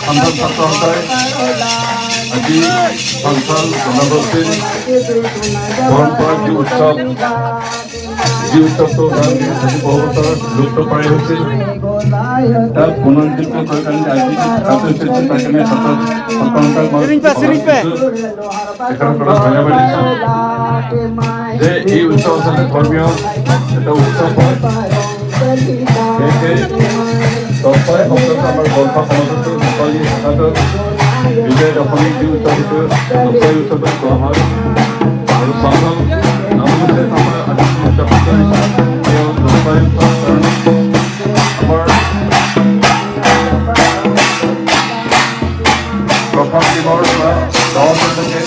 সন্তান ছাত্ৰসকলে আজি সন্তান জনগোষ্ঠীৰ পৰম্পৰা যি উৎসৱটো আজি বহু বছৰ লুপ্ত প্ৰায় হৈছিল তাক পুনৰুজ্জীৱিত কৰাৰ কাৰণে আজি তাৰ কাৰণে তেখেতসকলক ধন্যবাদ দিছোঁ যে এই উৎসৱ আচলতে ধৰ্মীয় এটা উৎসৱ হয় তথাই সকলোকে আমাৰ বৰ্ষা সমাজতো নেপালী ভাষাটো বিজয় দশমী যি উৎসৱটো দশমী উৎসৱ কোৱা হয় আৰু চন্দন নামতে আমাৰ আজি উদযাপন কৰিছে তেওঁ দশমী উৎসৱ কাৰণে আমাৰ প্ৰথম দিনৰ পৰা 10 দিনলৈকে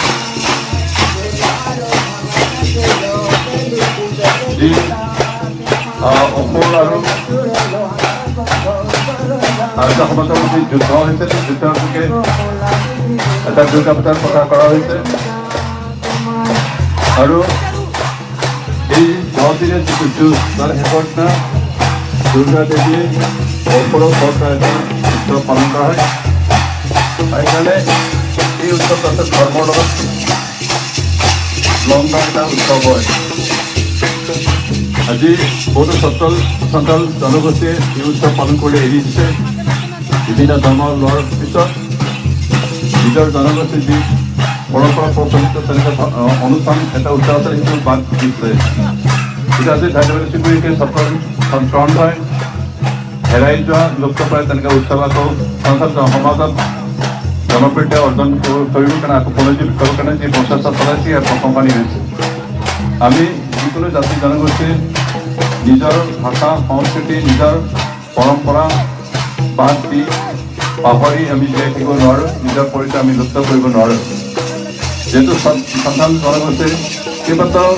যি অসুৰ আৰু আৰ্য সমাজৰ যি যুদ্ধ হৈছে যুদ্ধৰ যোগে এটা দুৰ্গা পূজাৰ প্ৰচাৰ কৰা হৈছে আৰু এই 10 দিনীয়া যিটো যুঁজ তাৰ শেষৰ দিনা দুৰ্গা দেৱীয়ে অসুৰক বধ কৰা এটা উৎসৱ পালন কৰা হয় সেইকাৰণে এই উৎসৱটো আছে ধৰ্মৰ লগত লগ কৰা এটা উৎসৱ হয় আজি বহুতো সন্তাল জনগোষ্ঠীয়ে এই উৎসৱ পালন কৰি এৰি দিছে বিভিন্ন ধৰ্ম লোৱাৰ পিছত নিজৰ জনগোষ্ঠীৰ যি পৰম্পৰা প্ৰচলিত তেনেকুৱা অনুষ্ঠান এটা উৎসৱ আছে সেইটো বাদ দিছে কিন্তু আজি ধাৰ্যবাদী চুবুৰীকে সন্ত্ৰণ হয় হেৰাই যোৱা লুপ্তপ্ৰায় তেনেকুৱা উৎসৱ আকৌ সমাজত জনপ্ৰিয়তা অৰ্জন কৰিবৰ কাৰণে আকৌ পুনৰুজ্জীৱিত কৰিবৰ কাৰণে যি প্ৰচেষ্টা চলাইছে ইয়াৰ প্ৰশংসনীয় হৈছে আমি যিকোনো জাতি জনগোষ্ঠীৰ নিজৰ ভাষা সংস্কৃতি নিজৰ পৰম্পৰা বাদ দি পাহৰি আমি জীয়াই থাকিব নোৱাৰোঁ নিজৰ পৰিচয় আমি লুপ্ত কৰিব নোৱাৰোঁ যিহেতু সন্তান জনগোষ্ঠীৰ কেইবাটাও